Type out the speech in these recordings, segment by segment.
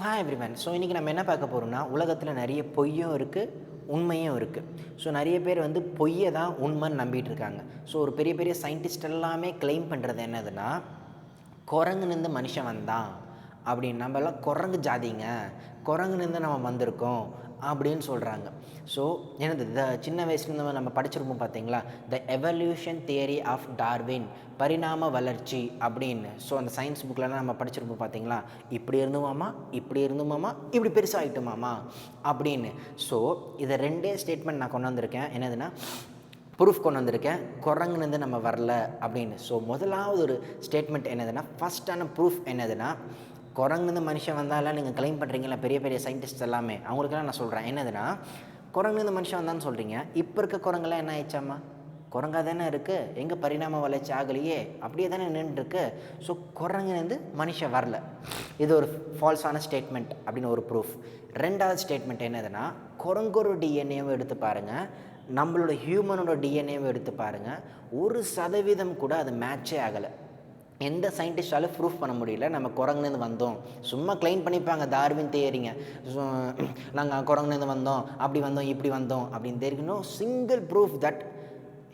Hi everyone. இன்றைக்கி நம்ம என்ன பார்க்க போகிறோம்னா, உலகத்தில் நிறைய பொய்யும் இருக்குது, உண்மையும் இருக்குது. நிறைய பேர் பொய்யை தான் உண்மைன்னு நம்பிட்டு இருக்காங்க. ஒரு பெரிய பெரிய சயின்டிஸ்ட் எல்லாமே கிளைம் பண்ணுறது என்னதுன்னா, குரங்குலேருந்து மனுஷன் வந்தான் அப்படின்னு. நம்மலாம் குரங்கு ஜாதிங்க, குரங்குலேருந்து நம்ம வந்திருக்கோம் அப்படின்னு சொல்கிறாங்க. என்னது சின்ன வயசுலேருந்து நம்ம படிச்சிருப்போம் பார்த்தீங்களா, the evolution theory of Darwin, பரிணாம வளர்ச்சி அப்படின்னு. அந்த சயின்ஸ் புக்கிலலாம் நம்ம படிச்சிருப்போம் பார்த்தீங்களா, இப்படி இருந்துமாமா, இப்படி இருந்துமாமா, இப்படி பெருசாகிட்டுமாமா அப்படின்னு. இதை ரெண்டே ஸ்டேட்மெண்ட் நான் கொண்டு வந்திருக்கேன். என்னதுன்னா, ப்ரூஃப் கொண்டு வந்திருக்கேன், குரங்குலேருந்து நம்ம வரல அப்படின்னு. முதலாவது ஒரு ஸ்டேட்மெண்ட் என்னதுன்னா, ஃபஸ்ட்டான ப்ரூஃப் என்னதுன்னா, குரங்குலேருந்து மனுஷன் வந்தாலாம் நீங்கள் கிளைம் பண்ணுறீங்களா பெரிய பெரிய சயின்டிஸ்ட் எல்லாமே, அவங்களுக்கெல்லாம் நான் சொல்கிறேன் என்னதுன்னா, குரங்குலேருந்து மனுஷன் வந்தான்னு சொல்கிறீங்க, இப்போ இருக்க குரங்கெல்லாம் என்ன ஆயிடுச்சாம்மா, குரங்காக தானே இருக்குது, எங்கே பரிணாம வளர்ச்சி ஆகலையே, அப்படியே தானே நின்றுருக்கு. குரங்குலேருந்து மனுஷன் வரல. இது ஒரு ஃபால்ஸான ஸ்டேட்மெண்ட் அப்படின்னு ஒரு ப்ரூஃப். ரெண்டாவது ஸ்டேட்மெண்ட் என்னதுன்னா, குரங்கோட டிஎன்ஏவை எடுத்து பாருங்கள், நம்மளோட ஹியூமனோட டிஎன்ஏவை எடுத்து பாருங்கள், 1% கூட அது மேட்சே ஆகலை. எந்த சயின்டிஸ்டாலும் ப்ரூஃப் பண்ண முடியல நம்ம குரங்குலேருந்து வந்தோம். சும்மா கிளைம் பண்ணிப்பாங்க டார்வின் தியரிங்க, நாங்கள் குரங்குலேருந்து வந்தோம், அப்படி வந்தோம், இப்படி வந்தோம் அப்படின்னு. There is no single proof that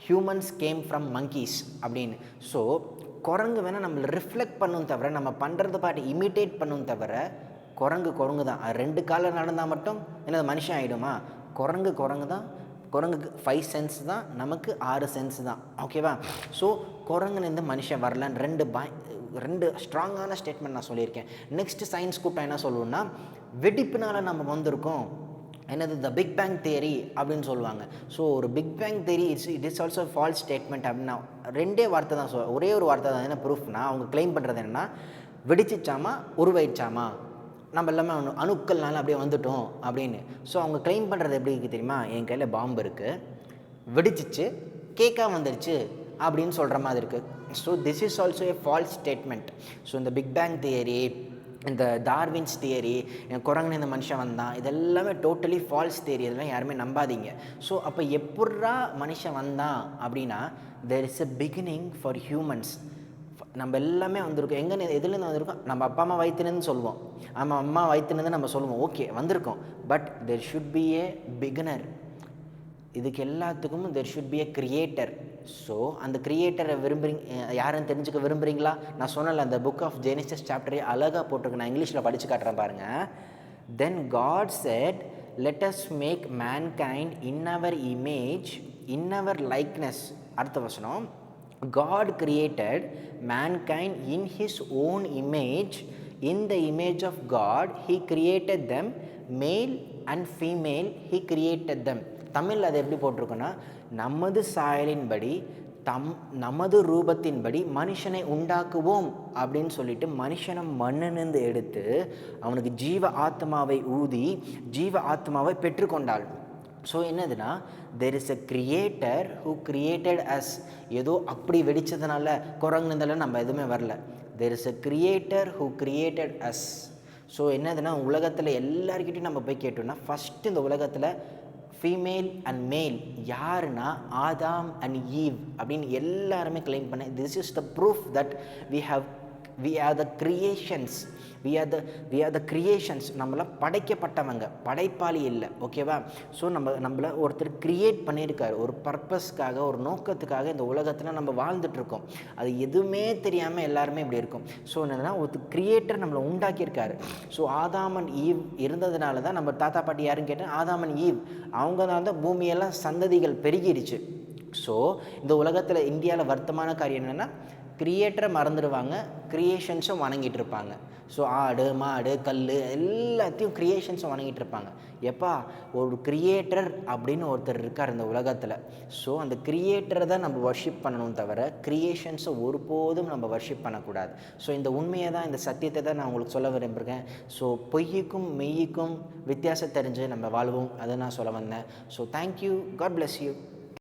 humans came from monkeys அப்படின்னு. குரங்கு வேணால் நம்மளை ரிஃப்ளெக்ட் பண்ணும் தவிர, நம்ம பண்ணுறத பாட்டு இமிட்டேட் பண்ணும் தவிர, குரங்கு தான். 2 காலில் நடந்தால் மட்டும் என்னது மனுஷன் ஆகிடுமா? குரங்கு தான். குரங்குக்கு 5 சென்ஸ் தான், நமக்கு 6 சென்ஸ் தான். ஓகேவா? குரங்குலேருந்து மனுஷன் வரலன்னு 2 ஸ்ட்ராங்கான ஸ்டேட்மெண்ட் நான் சொல்லியிருக்கேன். நெக்ஸ்ட் சயின்ஸ் கூட்டம் என்ன சொல்லுவோம்னா, வெடிப்புனால நம்ம வந்திருக்கோம், என்னது த பிக் பேங் தியரி அப்படின்னு சொல்லுவாங்க. ஒரு big bang theory it is also false statement அப்படின்னா. 2 வார்த்தை தான் ஒரே ஒரு வார்த்தை தான். என்ன ப்ரூஃப்னா, அவங்க கிளைம் பண்ணுறது என்னென்னா, வெடிச்சிச்சாமா, உருவாயிடுச்சாமா, நம்ம எல்லாமே அணுக்கள்னால அப்படியே வந்துட்டோம் அப்படின்னு. அவங்க கிளைம் பண்ணுறது எப்படி இருக்குது தெரியுமா, என் கையில் பாம்பு இருக்குது, வெடிச்சிச்சு, கேக்காக வந்துடுச்சு அப்படின்னு சொல்கிற மாதிரி இருக்குது. This is also A false statement. இந்த பிக் பேங் தியரி, இந்த டார்வின்ஸ் தியரி, குரங்குன்னு இந்த மனுஷன் வந்தான், இதெல்லாமே டோட்டலி ஃபால்ஸ் தியரி. இதெல்லாம் யாருமே நம்பாதீங்க. அப்போ எப்பட்றா மனுஷன் வந்தான் அப்படின்னா, there is a beginning for humans. நம்ம எல்லாமே வந்திருக்கோம். எதுலேருந்து வந்திருக்கோம்? நம்ம அப்பா அம்மா வயிற்றுலேருந்து சொல்லுவோம், நம்ம அம்மா வயிற்றுலேருந்து நம்ம சொல்லுவோம், ஓகே வந்திருக்கோம். But there should B A beginner. இதுக்கு எல்லாத்துக்கும் there should B A creator. அந்த கிரியேட்டரை யாருன்னு தெரிஞ்சுக்க விரும்புகிறீங்களா? நான் சொன்னல, அந்த புக் ஆஃப் ஜெனிசிஸ் சாப்டரே அழகாக போட்டிருக்கு. நான் இங்கிலீஷில் படித்து காட்டுறேன் பாருங்கள். Then God said, let us make mankind in our image, in our likeness. அடுத்த வசனம், God created mankind in his own image, in the image of God he created them, male and female he created them. Tamil அது எப்படி போட்டிருக்குன்னா, நமது சாயலின்படி நமது ரூபத்தின்படி மனுஷனை உண்டாக்குவோம் அப்படின்னு சொல்லிட்டு, மனுஷனை மண்ணிலிருந்து எடுத்து அவனுக்கு ஜீவ ஆத்மாவை ஊதி ஜீவ ஆத்மாவை பெற்றுக்கொண்டாள். என்னதுன்னா, there is a creator who created us. ஏதோ அப்படி வெடிச்சதுனால குரங்குனால நம்ம எதுவுமே வரல. there is a creator who created us. என்னதுன்னா, உலகத்தில் எல்லாருக்கிட்டையும் நம்ம போய் கேட்டோம்னா, ஃபஸ்ட்டு இந்த உலகத்தில் ஃபீமேல் அண்ட் மேல் யாருன்னா ஆதாம் அண்ட் ஈவ் அப்படின்னு எல்லாருமே கிளைம் பண்ண. This is the proof that we are the creations. we are the creations. நம்மளாம் படைக்கப்பட்டவங்க, படைப்பாளி இல்லை. ஓகேவா? நம்மளை ஒருத்தர் கிரியேட் பண்ணியிருக்காரு, ஒரு பர்பஸ்க்காக, ஒரு நோக்கத்துக்காக இந்த உலகத்தில் நம்ம வாழ்ந்துட்டுருக்கோம். அது எதுவுமே தெரியாமல் எல்லாருமே இப்படி இருக்கும். என்னதுன்னா, ஒரு கிரியேட்டர் நம்மளை உண்டாக்கியிருக்காரு. ஆதாம் அண்ட் ஈவ் இருந்ததுனால தான், நம்ம தாத்தா பாட்டி யாருன்னு கேட்டால் ஆதாம் அண்ட் ஈவ், அவங்கனால தான் பூமியெல்லாம் சந்ததிகள் பெருகிடுச்சு. இந்த உலகத்தில் இந்தியாவில் வருத்தமான காரியம் என்னென்னா, கிரியேட்டரை மறந்துடுவாங்க, கிரியேஷன்ஸும் வணங்கிட்டு இருப்பாங்க. ஆடு மாடு கல் எல்லாத்தையும் கிரியேஷன்ஸும் வணங்கிட்டு இருப்பாங்க. எப்பா, ஒரு கிரியேட்டர் அப்படின்னு ஒருத்தர் இருக்கார் இந்த உலகத்தில். அந்த கிரியேட்டரை தான் நம்ம வர்ஷிப் பண்ணணும் தவிர, கிரியேஷன்ஸை ஒருபோதும் நம்ம வர்ஷிப் பண்ணக்கூடாது. இந்த உண்மையை தான், இந்த சத்தியத்தை தான் நான் உங்களுக்கு சொல்ல விரும்புகிறேன். பொய்யுக்கும் மெய்யுக்கும் வித்தியாசம் தெரிஞ்சு நம்ம வாழ்வோம், அதை நான் சொல்ல வந்தேன். தேங்க்யூ. God bless you.